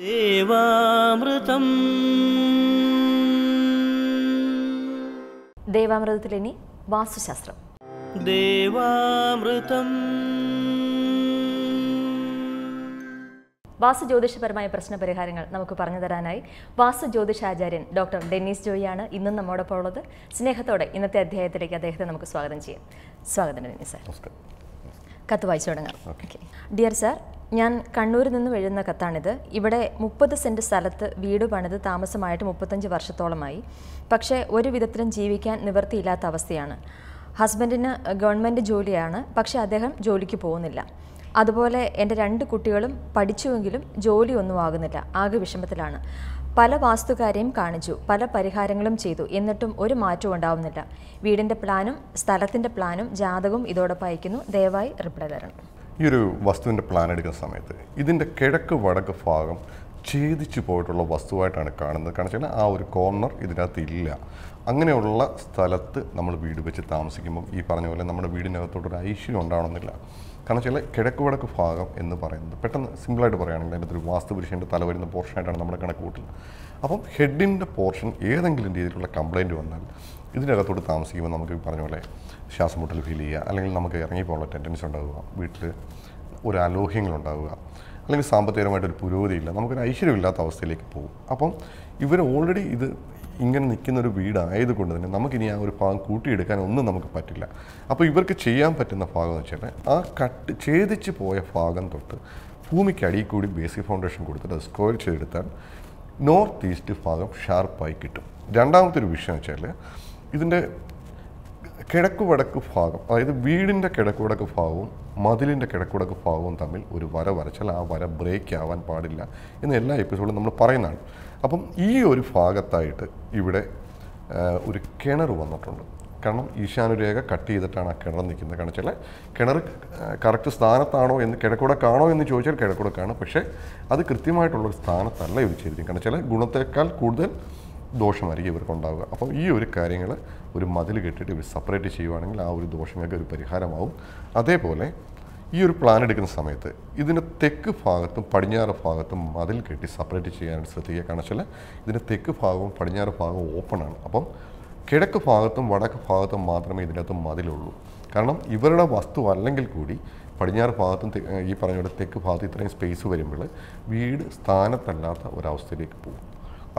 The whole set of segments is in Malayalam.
ദേവാമൃതം. ദേവാമൃതത്തിലിനി വാസ്തുശാസ്ത്രം. ദേവാമൃതം. വാസ്തു ജ്യോതിഷപരമായ പ്രശ്നപരിഹാരങ്ങൾ നമുക്ക് പറഞ്ഞു തരാനായി വാസ്തു ജ്യോതിഷാചാര്യൻ ഡോക്ടർ ഡെന്നീസ് ജോയിയാണ് ഇന്നും നമ്മോടൊപ്പം ഉള്ളത്. സ്നേഹത്തോടെ ഇന്നത്തെ അധ്യായത്തിലേക്ക് അദ്ദേഹത്തെ നമുക്ക് സ്വാഗതം ചെയ്യാം. സ്വാഗതം ഡെന്നീസ് സാർ. കത്ത് വായിച്ചു തുടങ്ങാം. ഓക്കെ. ഡിയർ സാർ, ഞാൻ കണ്ണൂരിൽ നിന്നും എഴുതുന്ന കത്താണിത്. ഇവിടെ 30 സെൻറ്റ് സ്ഥലത്ത് വീട് പണിത് താമസമായിട്ട് 35 വർഷത്തോളമായി. പക്ഷേ ഒരു വിധത്തിലും ജീവിക്കാൻ നിവൃത്തിയില്ലാത്ത അവസ്ഥയാണ്. ഹസ്ബൻഡിന് ഗവൺമെൻറ് ജോലിയാണ്, പക്ഷേ അദ്ദേഹം ജോലിക്ക് പോകുന്നില്ല. അതുപോലെ എൻ്റെ 2 കുട്ടികളും പഠിച്ചുവെങ്കിലും ജോലിയൊന്നും ആകുന്നില്ല. ആകെ വിഷമത്തിലാണ്. പല വാസ്തുകാരെയും കാണിച്ചു, പല പരിഹാരങ്ങളും ചെയ്തു, എന്നിട്ടും ഒരു മാറ്റവും ഉണ്ടാവുന്നില്ല. വീടിൻ്റെ പ്ലാനും സ്ഥലത്തിൻ്റെ പ്ലാനും ജാതകവും ഇതോടൊപ്പം അയക്കുന്നു. ദയവായി റിപ്ലൈ തരണം. ഈ ഒരു വസ്തുവിൻ്റെ പ്ലാൻ എടുക്കുന്ന സമയത്ത് ഇതിൻ്റെ കിഴക്ക് വടക്ക് ഭാഗം ഛേദിച്ചു പോയിട്ടുള്ള വസ്തുവായിട്ടാണ് കാണുന്നത്. കാരണം വെച്ചാൽ ആ ഒരു കോർണർ ഇതിനകത്ത് ഇല്ല. അങ്ങനെയുള്ള സ്ഥലത്ത് നമ്മൾ വീട് വെച്ച് താമസിക്കുമ്പം ഈ പറഞ്ഞ പോലെ നമ്മുടെ വീടിനകത്തോട്ടൊരു ഐശ്വര്യം ഉണ്ടാവണമെന്നില്ല. കാരണം വെച്ചാൽ കിഴക്ക് വടക്ക് ഭാഗം എന്ന് പറയുന്നത് പെട്ടെന്ന് സിമ്പിളായിട്ട് പറയുകയാണെങ്കിൽ അതിൻ്റെ ഒരു വാസ്തുപുരുഷൻ്റെ തല വരുന്ന പോർഷനായിട്ടാണ് നമ്മുടെ കണക്ക് കൂട്ടുന്നത്. അപ്പം ഹെഡിൻ്റെ പോർഷൻ ഏതെങ്കിലും രീതിയിലുള്ള കംപ്ലയിൻറ്റ് വന്നാൽ ഇതിനകത്തോട്ട് താമസിക്കുമ്പോൾ നമുക്ക് ഈ പറഞ്ഞ പോലെ ശ്വാസം മുട്ടൽ ഫീൽ ചെയ്യുക, അല്ലെങ്കിൽ നമുക്ക് ഇറങ്ങിപ്പോകാനുള്ള ടെൻഡൻസി ഉണ്ടാവുക, വീട്ടിൽ ഒരു അലോഹ്യങ്ങളുണ്ടാവുക, അല്ലെങ്കിൽ സാമ്പത്തികമായിട്ടൊരു പുരോഗതിയില്ല, നമുക്കൊരു ഐശ്വര്യമില്ലാത്ത അവസ്ഥയിലേക്ക് പോകും. അപ്പം ഇവർ ഓൾറെഡി ഇത് ഇങ്ങനെ നിൽക്കുന്നൊരു വീടായതുകൊണ്ട് തന്നെ നമുക്കിനി ആ ഒരു ഭാഗം കൂട്ടിയെടുക്കാൻ ഒന്നും നമുക്ക് പറ്റില്ല. അപ്പോൾ ഇവർക്ക് ചെയ്യാൻ പറ്റുന്ന ഭാഗം എന്ന് വെച്ചാൽ ആ ഛേദിച്ച് പോയ ഭാഗം തൊട്ട് ഭൂമിക്ക് അടിയിൽ കൂടി ബേസിക് ഫൗണ്ടേഷൻ കൊടുത്തിട്ട് അത് സ്ക്വയർ ചെയ്തെടുത്താൽ നോർത്ത് ഈസ്റ്റ് ഭാഗം ഷാർപ്പായി കിട്ടും. രണ്ടാമത്തെ ഒരു വിഷയം വെച്ചാൽ ഇതിൻ്റെ കിഴക്ക് വടക്ക് ഭാഗം, അതായത് വീടിൻ്റെ കിഴക്ക് വടക്ക് ഭാഗവും മതിലിൻ്റെ കിഴക്ക് വടക്ക് ഭാഗവും തമ്മിൽ ഒരു വര വരച്ചാൽ ആ വര ബ്രേക്ക് ആവാൻ പാടില്ല എന്ന് എല്ലാ എപ്പിസോഡും നമ്മൾ പറയുന്നതാണ്. അപ്പം ഈ ഒരു ഭാഗത്തായിട്ട് ഇവിടെ ഒരു കിണർ വന്നിട്ടുണ്ട്. കാരണം ഈശാനുരേഖ കട്ട് ചെയ്തിട്ടാണ് ആ കിണർ നിൽക്കുന്നത്. കാരണം വെച്ചാൽ കിണർ കറക്റ്റ് സ്ഥാനത്താണോ എന്ന് കിഴക്കുടക്കാണോ എന്ന് ചോദിച്ചാൽ കിഴക്കുടക്കാണ്, പക്ഷേ അത് കൃത്യമായിട്ടുള്ളൊരു സ്ഥാനത്തല്ല ഇവർ ചെയ്തിരിക്കും. കാരണം വെച്ചാൽ ഗുണത്തേക്കാൾ കൂടുതൽ ദോഷമായിരിക്കും ഇവർക്കുണ്ടാവുക. അപ്പം ഈ ഒരു കാര്യങ്ങൾ ഒരു മതിൽ കെട്ടിയിട്ട് ഇവർ സെപ്പറേറ്റ് ചെയ്യുവാണെങ്കിൽ ആ ഒരു ദോഷങ്ങൾക്ക് ഒരു പരിഹാരമാവും. അതേപോലെ ഈ ഒരു പ്ലാൻ എടുക്കുന്ന സമയത്ത് ഇതിൻ്റെ തെക്ക് ഭാഗത്തും പടിഞ്ഞാറ് ഭാഗത്തും മതിൽ കെട്ടി സെപ്പറേറ്റ് ചെയ്യാനായിട്ട് ശ്രദ്ധിക്കുക. കാരണം വെച്ചാൽ ഇതിൻ്റെ തെക്ക് ഭാഗവും പടിഞ്ഞാറ് ഭാഗവും ഓപ്പണാണ്. അപ്പം കിഴക്ക് ഭാഗത്തും വടക്ക് ഭാഗത്തും മാത്രമേ ഇതിനകത്ത് മതിലുള്ളൂ. കാരണം ഇവരുടെ വസ്തു അല്ലെങ്കിൽ കൂടി പടിഞ്ഞാറ് ഭാഗത്തും ഈ പറഞ്ഞ പോലെ തെക്ക് ഭാഗത്ത് ഇത്രയും സ്പേസ് വരുമ്പോൾ വീട് സ്ഥാനത്തല്ലാത്ത ഒരവസ്ഥയിലേക്ക് പോകും.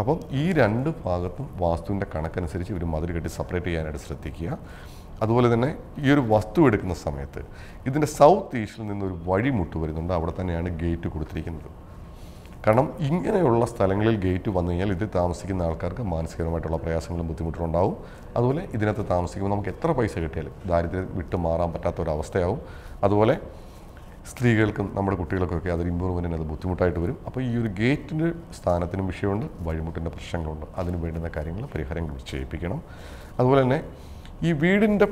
അപ്പം ഈ 2 ഭാഗത്തും വാസ്തുവിൻ്റെ കണക്കനുസരിച്ച് ഇവർ മതിൽ കെട്ടി സെപ്പറേറ്റ് ചെയ്യാനായിട്ട് ശ്രദ്ധിക്കുക. അതുപോലെ തന്നെ ഈ ഒരു വസ്തു എടുക്കുന്ന സമയത്ത് ഇതിൻ്റെ സൗത്ത് ഈസ്റ്റിൽ നിന്നൊരു വഴിമുട്ട് വരുന്നുണ്ട്. അവിടെ തന്നെയാണ് ഗേറ്റ് കൊടുത്തിരിക്കുന്നത്. കാരണം ഇങ്ങനെയുള്ള സ്ഥലങ്ങളിൽ ഗേറ്റ് വന്നു കഴിഞ്ഞാൽ ഇതിൽ താമസിക്കുന്ന ആൾക്കാർക്ക് മാനസികമായിട്ടുള്ള പ്രയാസങ്ങളും ബുദ്ധിമുട്ടും ഉണ്ടാവും. അതുപോലെ ഇതിനകത്ത് താമസിക്കുമ്പോൾ നമുക്ക് എത്ര പൈസ കിട്ടിയാലും ദാരിദ്ര്യം വിട്ട് മാറാൻ പറ്റാത്ത ഒരവസ്ഥയാവും. അതുപോലെ സ്ത്രീകൾക്കും നമ്മുടെ കുട്ടികൾക്കൊക്കെ അതൊരു ഇമ്പ്രൂവ്മെൻറ്റിന് അത് ബുദ്ധിമുട്ടായിട്ട് വരും. അപ്പോൾ ഈ ഒരു ഗേറ്റിൻ്റെ സ്ഥാനത്തിനും വിഷയമുണ്ട്, വഴിമുട്ടിൻ്റെ പ്രശ്നങ്ങളുണ്ട്. അതിന് വേണ്ടുന്ന കാര്യങ്ങൾ പരിഹാരങ്ങൾ ചെയ്യിപ്പിക്കണം. അതുപോലെ തന്നെ ഈ വീടിൻ്റെ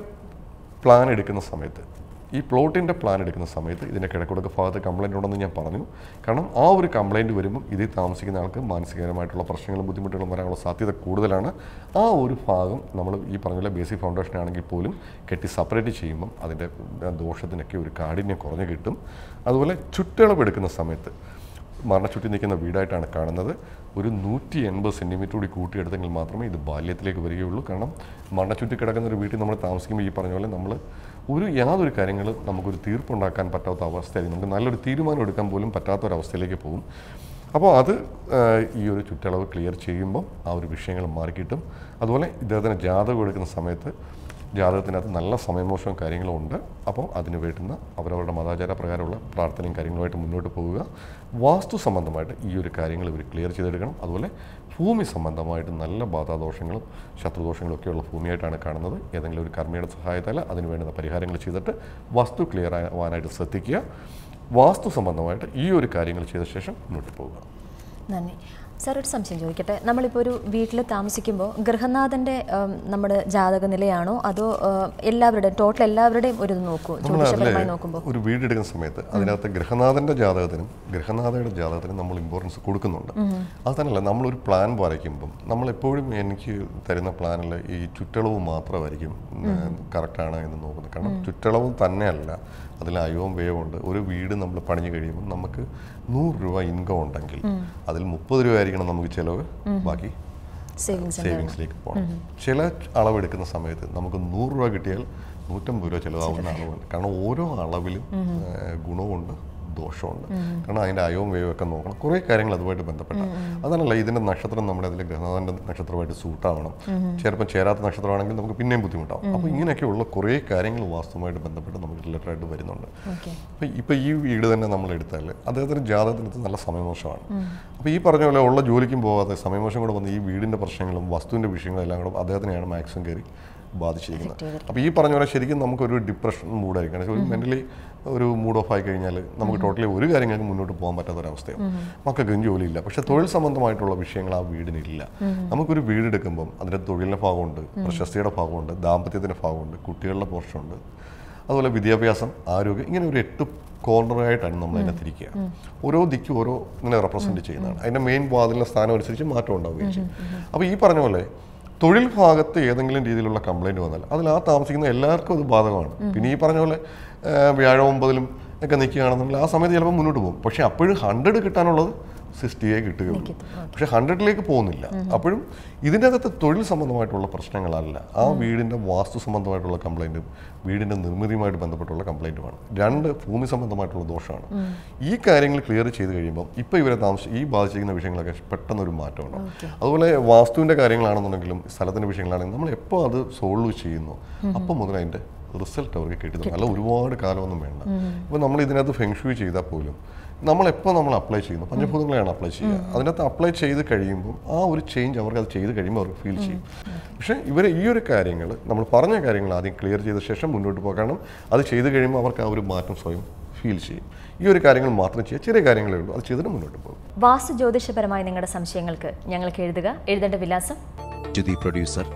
പ്ലാൻ എടുക്കുന്ന സമയത്ത്, ഈ പ്ലോട്ടിൻ്റെ പ്ലാൻ എടുക്കുന്ന സമയത്ത് ഇതിൻ്റെ കിഴക്കുടക്ക് ഭാഗത്ത് കംപ്ലയിൻ്റ് ഉണ്ടെന്ന് ഞാൻ പറഞ്ഞു. കാരണം ആ ഒരു കംപ്ലയിൻറ്റ് വരുമ്പം ഇതിൽ താമസിക്കുന്ന ആൾക്ക് മാനസികപരമായിട്ടുള്ള പ്രശ്നങ്ങളും ബുദ്ധിമുട്ടുകളും വരാനുള്ള സാധ്യത കൂടുതലാണ്. ആ ഒരു ഭാഗം നമ്മൾ ഈ പറഞ്ഞ ബേസിക് ഫൗണ്ടേഷൻ ആണെങ്കിൽ പോലും കെട്ടി സെപ്പറേറ്റ് ചെയ്യുമ്പം അതിൻ്റെ ദോഷത്തിനൊക്കെ ഒരു കാഠിന്യം കുറഞ്ഞു കിട്ടും. അതുപോലെ ചുറ്റളവ് എടുക്കുന്ന സമയത്ത് മരണച്ചുറ്റി നിൽക്കുന്ന വീടായിട്ടാണ് കാണുന്നത്. ഒരു 180 സെൻറ്റിമീറ്റർ കൂടി കൂട്ടിയെടുത്തെങ്കിൽ മാത്രമേ ഇത് ബാല്യത്തിലേക്ക് വരികയുള്ളൂ. കാരണം മരണച്ചുറ്റി കിടക്കുന്ന ഒരു വീട്ടിൽ നമ്മൾ താമസിക്കുമ്പോൾ ഈ പറഞ്ഞ പോലെ നമ്മൾ യാതൊരു കാര്യങ്ങളും നമുക്കൊരു തീർപ്പുണ്ടാക്കാൻ പറ്റാത്ത അവസ്ഥയായിരിക്കും. നമുക്ക് നല്ലൊരു തീരുമാനം എടുക്കാൻ പോലും പറ്റാത്തൊരവസ്ഥയിലേക്ക് പോകും. അപ്പോൾ അത് ഈ ഒരു ചുറ്റളവ് ക്ലിയർ ചെയ്യുമ്പോൾ ആ ഒരു വിഷയങ്ങൾ മാറിക്കിട്ടും. അതുപോലെ ഇദ്ദേഹത്തിന് ജാതകം എടുക്കുന്ന സമയത്ത് ജാതകത്തിനകത്ത് നല്ല സമയമോശവും കാര്യങ്ങളും ഉണ്ട്. അപ്പോൾ അതിന് വേണ്ടുന്ന അവരവരുടെ മതാചാര പ്രകാരമുള്ള പ്രാർത്ഥനയും കാര്യങ്ങളുമായിട്ട് മുന്നോട്ട് പോവുക. വാസ്തു സംബന്ധമായിട്ട് ഈ ഒരു കാര്യങ്ങൾ ഇവർ ക്ലിയർ ചെയ്തെടുക്കണം. അതുപോലെ ഭൂമി സംബന്ധമായിട്ട് നല്ല ബാധാദോഷങ്ങളും ശത്രുദോഷങ്ങളും ഒക്കെയുള്ള ഭൂമിയായിട്ടാണ് കാണുന്നത്. ഏതെങ്കിലും ഒരു കർമ്മയുടെ സഹായത്താൽ അതിന് വേണ്ടുന്ന പരിഹാരങ്ങൾ ചെയ്തിട്ട് വസ്തു ക്ലിയർ ആവാനായിട്ട് ശ്രദ്ധിക്കുക. വാസ്തു സംബന്ധമായിട്ട് ഈ ഒരു കാര്യങ്ങൾ ചെയ്ത ശേഷം മുന്നോട്ട് പോവുക. നന്ദി. സാർ ഒരു സംശയം ചോദിക്കട്ടെ, നമ്മളിപ്പോൾ ഒരു വീട്ടിൽ താമസിക്കുമ്പോൾ ഗൃഹനാഥൻ്റെ നമ്മുടെ ജാതക നിലയാണോ അതോ എല്ലാവരുടെയും ടോട്ടൽ എല്ലാവരുടെയും ഒരു നോക്കൂ ജ്യോതിഷപരമായി നോക്കുമ്പോൾ? ഒരു വീടെടുക്കുന്ന സമയത്ത് അതിനകത്ത് ഗൃഹനാഥൻ്റെ ജാതകത്തിനും ഗൃഹനാഥയുടെ ജാതകത്തിനും നമ്മൾ ഇമ്പോർട്ടൻസ് കൊടുക്കുന്നുണ്ട്. അത് തന്നെയല്ല, നമ്മളൊരു പ്ലാൻ വരയ്ക്കുമ്പം നമ്മളെപ്പോഴും എനിക്ക് തരുന്ന പ്ലാനിൽ ഈ ചുറ്റളവ് മാത്രമായിരിക്കും കറക്റ്റാണ് എന്ന് നോക്കുന്നത്. കാരണം ചുറ്റളവ് തന്നെയല്ല, അതിൽ അയവും വ്യയവും ഉണ്ട്. ഒരു വീട് നമ്മൾ പണിഞ്ഞു കഴിയുമ്പോൾ നമുക്ക് 100 രൂപ ഇൻകം ഉണ്ടെങ്കിൽ അതിൽ 30 രൂപ ആയിരിക്കണം നമുക്ക് ചിലവ്, ബാക്കി സേവിങ്സിലേക്ക് പോകണം. ചില അളവെടുക്കുന്ന സമയത്ത് നമുക്ക് 100 രൂപ കിട്ടിയാൽ 150 രൂപ ചിലവാകുന്ന അളവുണ്ട്. കാരണം ഓരോ അളവിലും ഗുണമുണ്ട്, ദോഷമുണ്ട്. കാരണം അതിൻ്റെ അയവും വ്യയവും ഒക്കെ നോക്കണം. കുറേ കാര്യങ്ങൾ അതുമായിട്ട് ബന്ധപ്പെട്ട. അതല്ല, ഇതിൻ്റെ നക്ഷത്രം നമ്മുടെ അതിൽ ഗൃഹനാഥൻ്റെ നക്ഷത്രമായിട്ട് സൂട്ടാവണം. ചിലപ്പോൾ ചേരാത്ത നക്ഷത്രമാണെങ്കിൽ നമുക്ക് പിന്നെയും ബുദ്ധിമുട്ടാവും. അപ്പോൾ ഇങ്ങനെയൊക്കെയുള്ള കുറേ കാര്യങ്ങൾ വാസ്തുവുമായിട്ട് ബന്ധപ്പെട്ട് നമുക്ക് റിലേറ്റഡായിട്ട് വരുന്നുണ്ട്. ഇപ്പോൾ ഈ വീട് തന്നെ നമ്മൾ എടുത്താൽ അദ്ദേഹത്തിന് ജാതകത്തിനകത്ത് നല്ല സമയമോശമാണ്. അപ്പോൾ ഈ പറഞ്ഞ പോലെ ഉള്ള ജോലിക്കും പോകാതെ സമയമോശം കൂടെ വന്ന് ഈ വീടിൻ്റെ പ്രശ്നങ്ങളും വസ്തുവിൻ്റെ വിഷയങ്ങളും എല്ലാം കൂടെ അദ്ദേഹത്തിനെയാണ് മാക്സിമം കയറി ബാധിച്ചിരിക്കുന്നത്. അപ്പോൾ ഈ പറഞ്ഞ പോലെ ശരിക്കും നമുക്കൊരു ഡിപ്രഷൻ മൂഡായിരിക്കും. ഒരു മെൻ്റലി ഒരു മൂഡ് ഓഫ് ആയി കഴിഞ്ഞാൽ നമുക്ക് ടോട്ടലി ഒരു കാര്യങ്ങൾക്ക് മുന്നോട്ട് പോകാൻ പറ്റാത്തൊരവസ്ഥയാണ്. മക്കൾക്കും ജോലിയില്ല, പക്ഷേ തൊഴിൽ സംബന്ധമായിട്ടുള്ള വിഷയങ്ങൾ ആ വീടിനില്ല. നമുക്കൊരു വീടെടുക്കുമ്പം അതിൻ്റെ തൊഴിലിൻ്റെ ഭാഗമുണ്ട്, പ്രശസ്തിയുടെ ഭാഗമുണ്ട്, ദാമ്പത്യത്തിൻ്റെ ഭാഗമുണ്ട്, കുട്ടികളുടെ പോർഷനുണ്ട്, അതുപോലെ വിദ്യാഭ്യാസം, ആരോഗ്യം, ഇങ്ങനെ ഒരു 8 കോർണറായിട്ടാണ് നമ്മൾ അതിനെ തിരിക്കുക. ഓരോ ദിക്കും ഓരോ ഇങ്ങനെ റെപ്രസെൻറ്റ് ചെയ്യുന്നതാണ്. അതിൻ്റെ മെയിൻ വാതിലിൻ്റെ സ്ഥാനം അനുസരിച്ച് മാറ്റം ഉണ്ടാവുകയും ചെയ്യും. അപ്പോൾ ഈ പറഞ്ഞ പോലെ തൊഴിൽ ഭാഗത്ത് ഏതെങ്കിലും രീതിയിലുള്ള കംപ്ലയിൻറ്റ് വന്നാൽ അതിൽ ആ താമസിക്കുന്ന എല്ലാവർക്കും അത് ബാധകമാണ്. പിന്നെ ഈ പറഞ്ഞ പോലെ വ്യാഴം 9 ഒക്കെ നിൽക്കുകയാണെന്നുണ്ടെങ്കിൽ ആ സമയത്ത് ചിലപ്പോൾ മുന്നോട്ട് പോകും. പക്ഷേ അപ്പോഴും 100 കിട്ടാനുള്ളത് 60 കിട്ടുകയുള്ളൂ. പക്ഷേ 100ലേക്ക് പോകുന്നില്ല. അപ്പോഴും ഇതിൻ്റെ അകത്ത് തൊഴിൽ സംബന്ധമായിട്ടുള്ള പ്രശ്നങ്ങളല്ല, ആ വീടിൻ്റെ വാസ്തു സംബന്ധമായിട്ടുള്ള കംപ്ലയിൻറ്റും വീടിൻ്റെ നിർമ്മിതിയുമായിട്ട് ബന്ധപ്പെട്ടുള്ള കംപ്ലയിൻറ്റുമാണ്. 2 ഭൂമി സംബന്ധമായിട്ടുള്ള ദോഷമാണ്. ഈ കാര്യങ്ങൾ ക്ലിയർ ചെയ്ത് കഴിയുമ്പോൾ ഇപ്പോൾ ഇവരെ ഈ ബാധിച്ചിരിക്കുന്ന വിഷയങ്ങളൊക്കെ പെട്ടെന്നൊരു മാറ്റമുണ്ടാവും. അതുപോലെ വാസ്തുവിൻ്റെ കാര്യങ്ങളാണെന്നുണ്ടെങ്കിലും സ്ഥലത്തിൻ്റെ വിഷയങ്ങളാണെങ്കിലും നമ്മൾ എപ്പോൾ അത് സോൾവ് ചെയ്യുന്നു അപ്പം മുതൽ അതിൻ്റെ റിസൾട്ട് അവർക്ക് കിട്ടുന്നു. അല്ല ഒരുപാട് കാലമൊന്നും വേണ്ട. ഇപ്പോൾ നമ്മൾ ഇതിനകത്ത് ഫെങ്ഷുയി ചെയ്താൽ പോലും നമ്മളെപ്പോൾ നമ്മൾ അപ്ലൈ ചെയ്യുന്നു, പഞ്ചഭൂതങ്ങളെയാണ് അപ്ലൈ ചെയ്യുക. അതിനകത്ത് അപ്ലൈ ചെയ്ത് കഴിയുമ്പോൾ ആ ഒരു ചേഞ്ച് അവർക്ക് അത് ചെയ്ത് കഴിയുമ്പോൾ അവർക്ക് ഫീൽ ചെയ്യും. പക്ഷേ ഇവരെ ഈ ഒരു കാര്യങ്ങൾ നമ്മൾ പറഞ്ഞ കാര്യങ്ങൾ ആദ്യം ക്ലിയർ ചെയ്ത ശേഷം മുന്നോട്ട് പോകാം. കാരണം അത് ചെയ്ത് കഴിയുമ്പോൾ അവർക്ക് ആ ഒരു മാറ്റം സ്വയം ഫീൽ ചെയ്യും. ഈ ഒരു കാര്യങ്ങൾ മാത്രം ചെയ്യുക, ചെറിയ കാര്യങ്ങളേ ഉള്ളൂ, അത് ചെയ്തിട്ട് മുന്നോട്ട് പോകും. വാസ്തു ജ്യോതിഷപരമായ നിങ്ങളുടെ സംശയങ്ങൾക്ക് ഞങ്ങൾക്ക് എഴുതുക. എഴുതേണ്ട വിലാസം: producer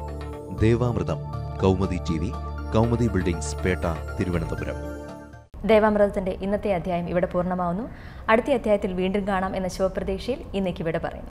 Devamritham, Kaumudi TV, Kaumudi buildings, Pettah, Thiruvananthapuram. ദേവാമൃതത്തിന്റെ ഇന്നത്തെ അധ്യായം ഇവിടെ പൂർണ്ണമാവുന്നു. അടുത്ത അധ്യായത്തിൽ വീണ്ടും കാണാം എന്ന ശുഭപ്രതീക്ഷയിൽ ഇന്നേക്ക് ഇവിടെ പറയുന്നു.